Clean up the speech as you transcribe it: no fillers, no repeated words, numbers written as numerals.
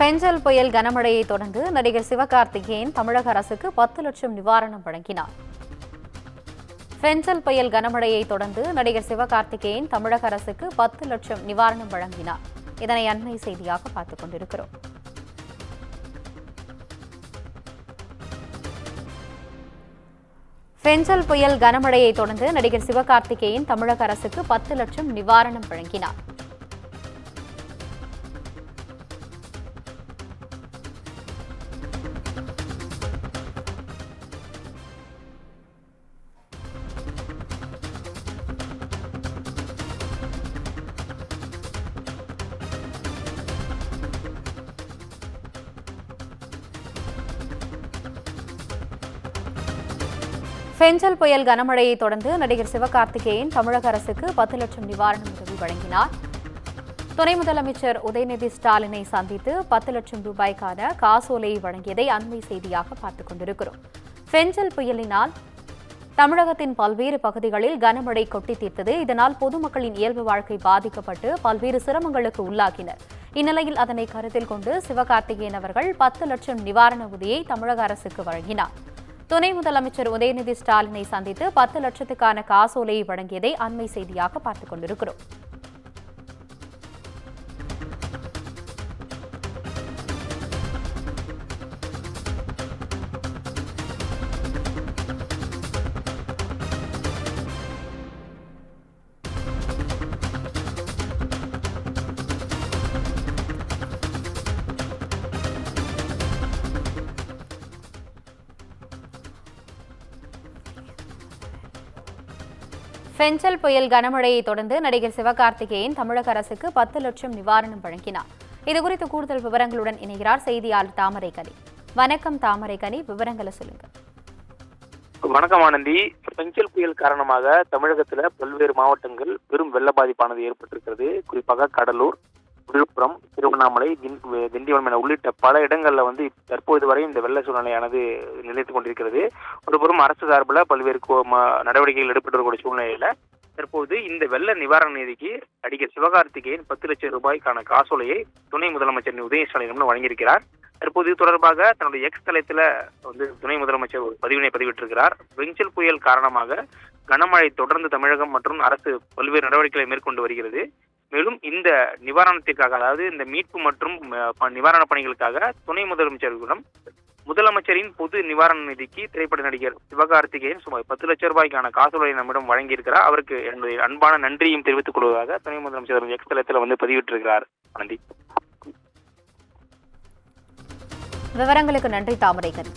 பெஞ்சல் புயல் கனமழையை தொடர்ந்து நடிகர் சிவகார்த்திகேயன் தமிழக அரசுக்கு 10 லட்சம் நிவாரணம் வழங்கினார். பெஞ்சல் புயல் கனமழையை தொடர்ந்து நடிகர் சிவகார்த்திகேயன் தமிழக அரசுக்கு 10 லட்சம் நிவாரணம் வழங்கினார். இதனை அண்மை செய்தியாக பார்த்துக் கொண்டிருக்கிறோம். பெஞ்சல் புயல் கனமழையை தொடர்ந்து நடிகர் சிவகார்த்திகேயன் தமிழக அரசுக்கு 10 லட்சம் நிவாரணம் வழங்கினார். பெஞ்சல் புயல் கனமழையை தொடர்ந்து நடிகர் சிவகார்த்திகேயன் தமிழக அரசுக்கு 10 லட்சம் நிவாரண உதவி வழங்கினார். துணை முதலமைச்சர் உதயநிதி ஸ்டாலினை சந்தித்து 10 லட்சம் ரூபாய்க்கான காசோலையை வழங்கியதை அண்மை செய்தியாக பார்த்துக் கொண்டிருக்கிறோம். பெஞ்சல் புயலினால் தமிழகத்தின் பல்வேறு பகுதிகளில் கனமழை கொட்டி தீர்த்தது. இதனால் பொதுமக்களின் இயல்பு வாழ்க்கை பாதிக்கப்பட்டு பல்வேறு சிரமங்களுக்கு உள்ளாகினர். இந்நிலையில் அதனை கருத்தில் கொண்டு சிவகார்த்திகேயன் அவர்கள் 10 லட்சம் நிவாரண உதவியை தமிழக அரசுக்கு வழங்கினார். துணை முதலமைச்சர் உதயநிதி ஸ்டாலினை சந்தித்து 10 லட்சத்துக்கான காசோலையை வழங்கியதை அண்மை செய்தியாக பார்த்துக் கொண்டிருக்கிறோம். பெஞ்சல் புயல் கனமழையை தொடர்ந்து நடிகர் சிவகார்த்திகேயன் தமிழக அரசுக்கு 10 லட்சம் நிவாரணம் வழங்கினார். இதுகுறித்து கூடுதல் விவரங்களுடன் இணைகிறார் செய்தியாளர் தாமரைக்கனி. வணக்கம் தாமரைக்கனி, விவரங்களை சொல்லுங்க. வணக்கம் ஆனந்தி. பெஞ்சல் புயல் காரணமாக தமிழகத்துல பல்வேறு மாவட்டங்கள் பெரும் வெள்ள பாதிப்பானது ஏற்பட்டிருக்கிறது. குறிப்பாக கடலூர், விழுப்புரம், திருவண்ணாமலை, திண்டிவனம் என உள்ளிட்ட பல இடங்கள்ல தற்போது வரை இந்த வெள்ள சூழ்நிலையானது நிலைத்துக் கொண்டிருக்கிறது. ஒருபுறம் அரசு சார்பில் பல்வேறு நடவடிக்கைகள் எடுக்கப்பட்டிருக்கிற சூழ்நிலையில தற்போது இந்த வெள்ள நிவாரண நிதிக்கு நடிகர் சிவகார்த்திகேயன் 10 லட்சம் ரூபாய்க்கான காசோலையை துணை முதலமைச்சர் உதயநிதி ஸ்டாலின் வழங்கியிருக்கிறார். தற்போது இது தொடர்பாக தன்னுடைய எக்ஸ் தளத்துல துணை முதலமைச்சர் ஒரு பதிவினை பதிவிட்டிருக்கிறார். பெஞ்சல் புயல் காரணமாக கனமழை தொடர்ந்து தமிழகம் மற்றும் அரசு பல்வேறு நடவடிக்கைகளை மேற்கொண்டு வருகிறது. மேலும் இந்த நிவாரணத்திற்காக, அதாவது இந்த மீட்பு மற்றும் நிவாரண பணிகளுக்காக துணை முதலமைச்சர்களிடம் முதலமைச்சரின் பொது நிவாரண நிதிக்கு திரைப்பட நடிகர் சிவகார்த்திகேயன் சுமார் 10 லட்சம் ரூபாய்க்கான காசோலை நம்மிடம் வழங்கியிருக்கிறார். அவருக்கு என்னுடைய அன்பான நன்றியும் தெரிவித்துக் கொள்வதாக துணை முதலமைச்சர் எக்ஸ் தளத்தில் பதிவிட்டிருக்கிறார். நன்றி. விவரங்களுக்கு நன்றி தாமரைக்கன்.